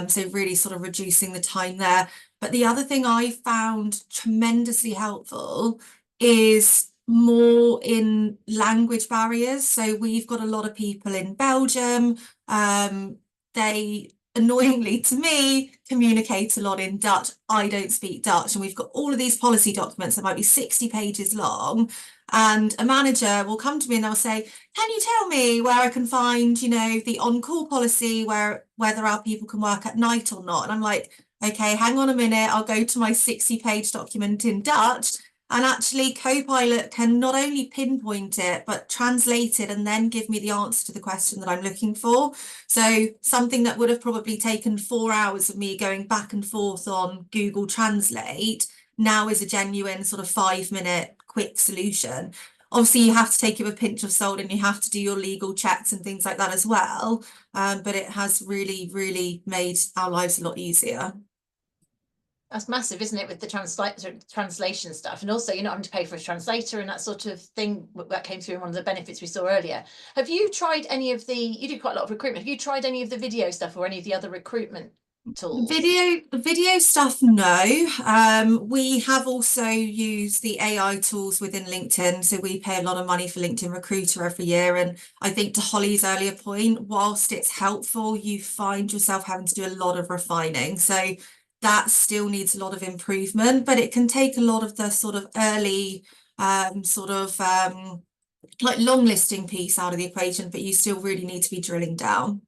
I: So really sort of reducing the time there. But the other thing I found tremendously helpful is more in language barriers. So we've got a lot of people in Belgium. They annoyingly to me communicate a lot in Dutch. I don't speak Dutch, and we've got all of these policy documents that might be 60 pages long, and a manager will come to me and they'll say, can you tell me where I can find, you know, the on-call policy, whether our people can work at night or not? And I'm like, okay, hang on a minute, I'll go to my 60-page document in Dutch. And actually Copilot can not only pinpoint it, but translate it and then give me the answer to the question that I'm looking for. So something that would have probably taken 4 hours of me going back and forth on Google Translate now is a genuine sort of 5-minute quick solution. Obviously, you have to take it with a pinch of salt, and you have to do your legal checks and things like that as well. But it has really, really made our lives a lot easier.
A: That's massive, isn't it, with the translation stuff, and also you're not having to pay for a translator and that sort of thing. That came through in one of the benefits we saw earlier. Have you tried any of you do quite a lot of recruitment, have you tried any of the video stuff or any of the other recruitment tools?
I: Video stuff, no. We have also used the AI tools within LinkedIn, so we pay a lot of money for LinkedIn Recruiter every year. And I think to Holly's earlier point, whilst it's helpful, you find yourself having to do a lot of refining. So that still needs a lot of improvement, but it can take a lot of the sort of early like long listing piece out of the equation, but you still really need to be drilling down.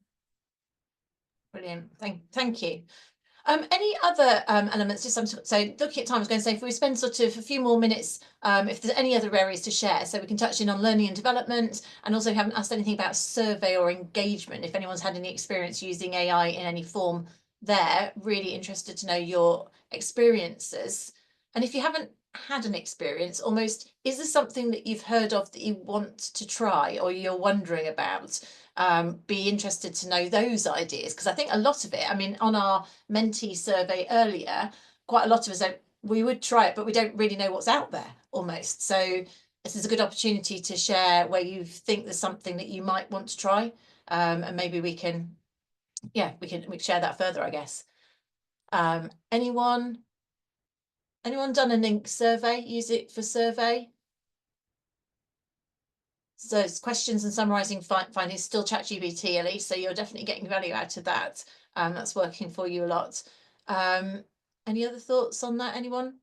A: Brilliant, thank you. Any other elements? So looking at time, I was going to say, if we spend sort of a few more minutes, if there's any other areas to share, so we can touch in on learning and development, and also haven't asked anything about survey or engagement. If anyone's had any experience using AI in any form there, really interested to know your experiences. And if you haven't had an experience, almost, is there something that you've heard of that you want to try or you're wondering about? Be interested to know those ideas, because I think a lot of it, I mean, on our mentee survey earlier, quite a lot of us said we would try it, but we don't really know what's out there almost. So this is a good opportunity to share where you think there's something that you might want to try, and maybe we can share that further, I guess. Anyone done an Inc survey? Use it for survey? So it's questions and summarising findings, still ChatGPT, Ellie. So you're definitely getting value out of that. That's working for you a lot. Any other thoughts on that? Anyone?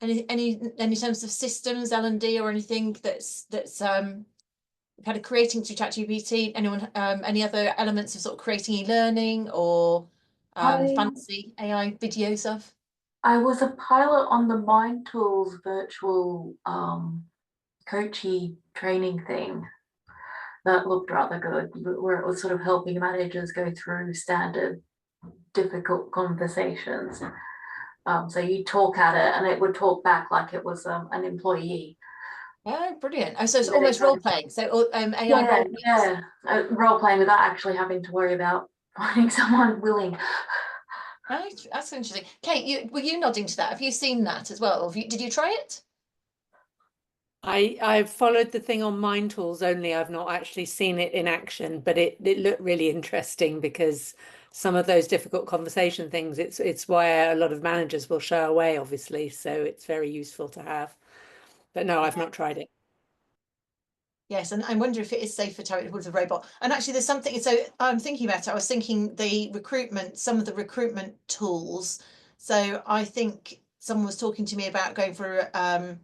A: Any terms of systems, L&D, or anything that's kind of creating through ChatGPT? Anyone? Any other elements of sort of creating e-learning or fancy AI video stuff?
B: I was a pilot on the Mind Tools virtual coachy training thing. that looked rather good, where it was sort of helping managers go through standard difficult conversations. So you talk at it and it would talk back like it was an employee.
A: Oh, brilliant. Oh, so it's almost role playing. So AI
B: role playing without actually having to worry about finding someone willing.
A: Right, that's interesting. Kate, were you nodding to that? Have you seen that as well? Did you try it?
J: I've followed the thing on Mind Tools only. I've not actually seen it in action, but it looked really interesting because some of those difficult conversation things, it's why a lot of managers will shy away, obviously. So it's very useful to have. But no, I've not tried it.
A: Yes, and I wonder if it is safer to have it with a robot. And actually, there's something. So I'm thinking about it. I was thinking some of the recruitment tools. So I think someone was talking to me about going for an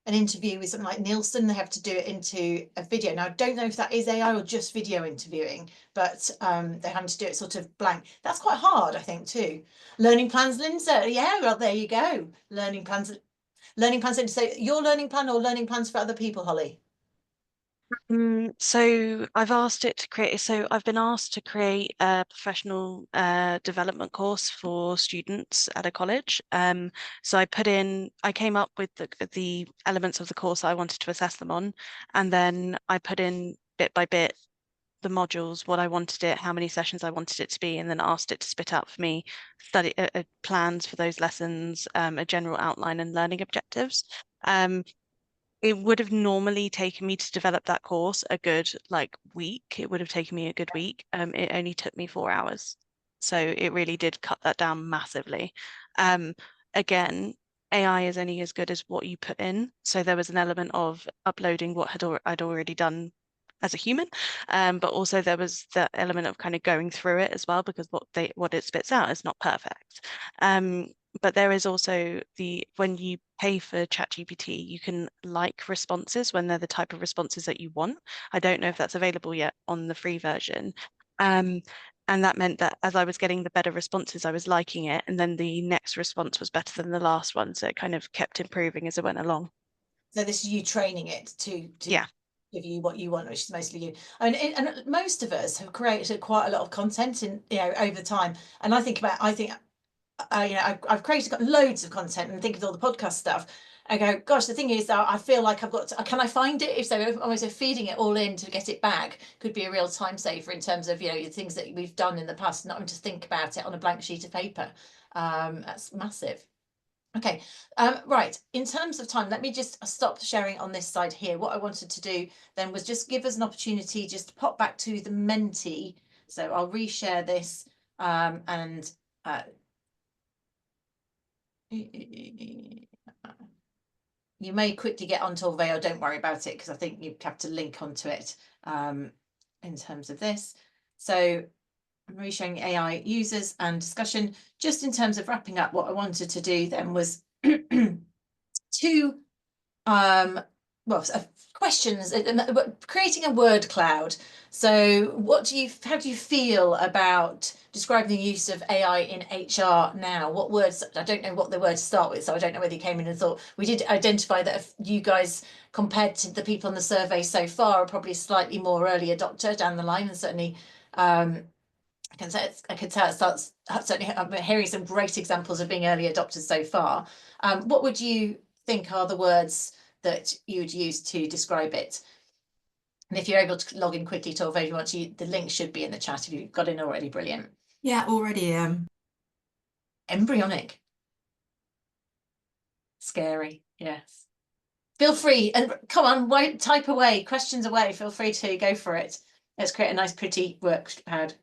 A: interview with something like Nielsen. They have to do it into a video. Now, I don't know if that is AI or just video interviewing, but they're having to do it sort of blank. That's quite hard, I think, too. Learning plans, Lindsay. Yeah, well, there you go. Learning plans. So your learning plan or learning plans for other people, Holly?
D: So I've been asked to create a professional development course for students at a college. So I came up with the elements of the course I wanted to assess them on, and then I put in bit by bit the modules, what I wanted it, how many sessions I wanted it to be, and then asked it to spit out for me study plans for those lessons, a general outline and learning objectives. It would have normally taken me to develop that course a good week. It would have taken me a good week. It only took me 4 hours. So it really did cut that down massively. Again, AI is only as good as what you put in. So there was an element of uploading what I'd already done as a human, but also there was the element of kind of going through it as well, because what it spits out is not perfect. But there is also when you pay for ChatGPT, you can like responses when they're the type of responses that you want. I don't know if that's available yet on the free version. And that meant that as I was getting the better responses, I was liking it. And then the next response was better than the last one. So it kind of kept improving as it went along.
A: So this is you training it to
D: yeah.
A: give you what you want, which is mostly you. And most of us have created quite a lot of content over time. And I've got loads of content and think of all the podcast stuff. I go, gosh, the thing is that I feel like I've got to, can I find it? If so, almost feeding it all in to get it back could be a real time saver in terms of, things that we've done in the past, not having to think about it on a blank sheet of paper. That's massive. Okay, right. In terms of time, let me just stop sharing on this side here. What I wanted to do then was just give us an opportunity just to pop back to the Menti. So I'll reshare this and you may quickly get onto Orveo, don't worry about it, because I think you have to link onto it in terms of this. So I'm reshowing AI users and discussion. Just in terms of wrapping up, what I wanted to do then was two questions, creating a word cloud. So how do you feel about describing the use of AI in HR now? What words, I don't know what the words start with, so I don't know whether you came in and thought. We did identify that if you guys, compared to the people on the survey so far, are probably slightly more early adopter down the line, and certainly I can tell it starts, certainly I'm hearing some great examples of being early adopters so far. What would you think are the words that you would use to describe it? And if you're able to log in quickly to Orveo, the link should be in the chat if you've got in already. Brilliant.
I: Yeah, already
A: Embryonic. Scary. Yes. Feel free, and come on, type away, questions away. Feel free to go for it. Let's create a nice, pretty workpad.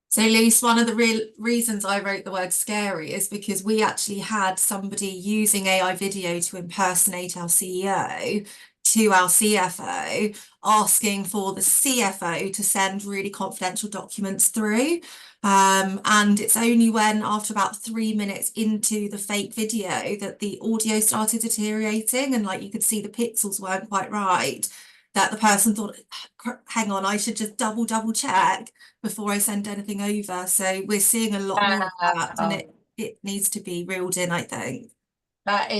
I: So Luce, one of the real reasons I wrote the word scary is because we actually had somebody using AI video to impersonate our CEO to our CFO, asking for the CFO to send really confidential documents through. And it's only when, after about 3 minutes into the fake video, that the audio started deteriorating and you could see the pixels weren't quite right, that the person thought, hang on, I should just double check before I send anything over. So we're seeing a lot more of that, and it needs to be reeled in, I think.
A: That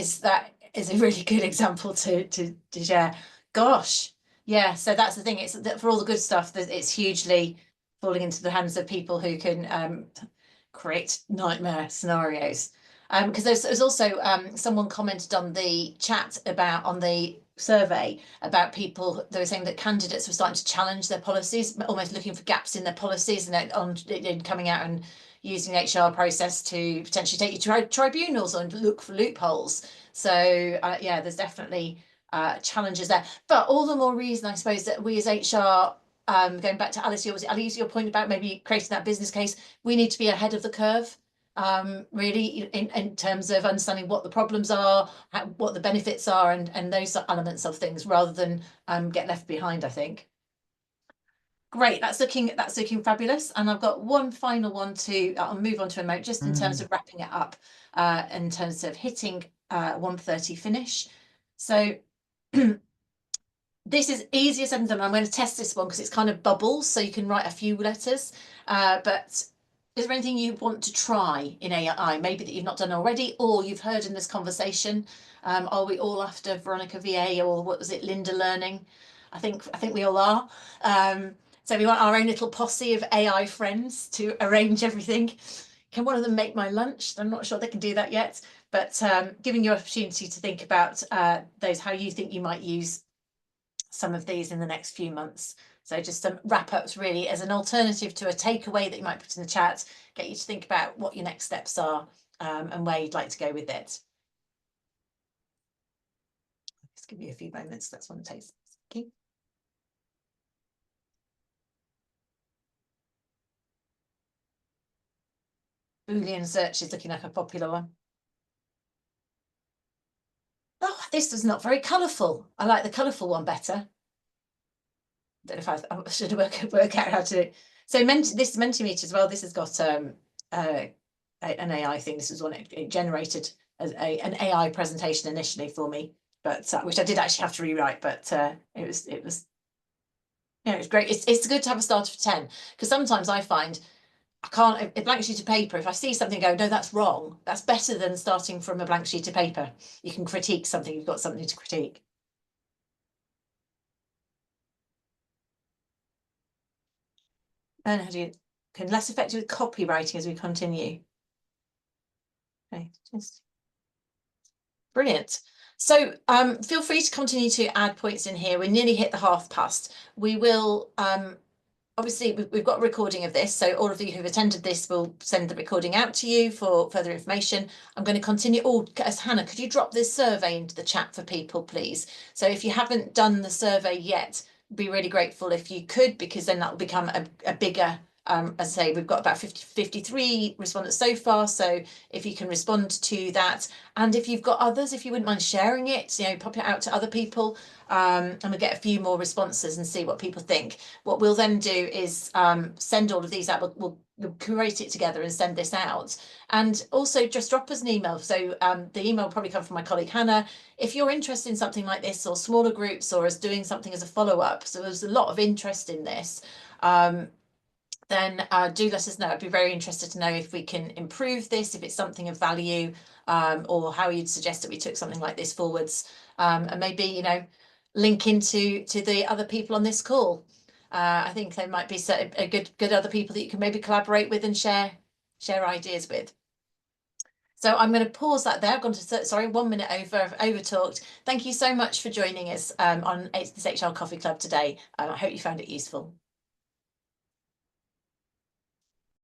A: is a really good example to share. Gosh, yeah. So that's the thing. It's that for all the good stuff that it's hugely falling into the hands of people who can create nightmare scenarios. Because there's also someone commented on the chat about on the survey about people, they were saying that candidates were starting to challenge their policies, almost looking for gaps in their policies and coming out and using HR process to potentially take you to tribunals and look for loopholes. So yeah, there's definitely challenges there, but all the more reason, I suppose, that we as HR, going back to Alice, your point about maybe creating that business case, we need to be ahead of the curve. Really in terms of understanding what the problems are, what the benefits are, and those elements of things, rather than get left behind, I think. Great, that's looking fabulous. And I've got one final one I'll move on to a note just in terms of wrapping it up, in terms of hitting 1:30 finish. So this is easier said than done. I'm going to test this one because it's kind of bubbles, so you can write a few letters, but is there anything you want to try in AI, maybe that you've not done already, or you've heard in this conversation? Are we all after Veronica VA, or what was it, Linda Learning? I think we all are. So we want our own little posse of AI friends to arrange everything. Can one of them make my lunch? I'm not sure they can do that yet, but giving you an opportunity to think about those, how you think you might use some of these in the next few months. So just some wrap-ups really as an alternative to a takeaway that you might put in the chat, get you to think about what your next steps are, and where you'd like to go with it. Let's give you a few moments. That's what it takes. Okay. Boolean search is looking like a popular one. Oh, this was not very colourful. I like the colourful one better. Don't know if I should work out how to do it. So this Mentimeter as well, this has got an AI thing. This is one it generated as an AI presentation initially for me, but which I did actually have to rewrite, but it was yeah, it's great. It's good to have a starter for 10, because sometimes I find I can't, a blank sheet of paper, if I see something go, no, that's wrong, that's better than starting from a blank sheet of paper. You can critique something, you've got something to critique. Learn how to can less effective with copywriting as we continue. Okay, just brilliant. So feel free to continue to add points in here. We nearly hit the half past. We will obviously we've got a recording of this, so all of you who've attended this will send the recording out to you for further information. I'm going to continue. Oh, as Hannah, could you drop this survey into the chat for people, please? So if you haven't done the survey yet, be really grateful if you could, because then that will become a bigger, as I say, we've got about 53 respondents so far. So if you can respond to that, and if you've got others, if you wouldn't mind sharing it, you know, pop it out to other people, and we'll get a few more responses and see what people think. What we'll then do is send all of these out. We'll curate it together and send this out. And also just drop us an email. So the email will probably come from my colleague Hannah. If you're interested in something like this, or smaller groups, or as doing something as a follow-up, so there's a lot of interest in this, then do let us know. I'd be very interested to know if we can improve this, if it's something of value, or how you'd suggest that we took something like this forwards, and maybe, you know, link into the other people on this call. I think there might be a good other people that you can maybe collaborate with and share ideas with. So I'm going to pause that there. I've gone to, sorry, 1 minute over talked. Thank you so much for joining us on this HR Coffee Club today. I hope you found it useful.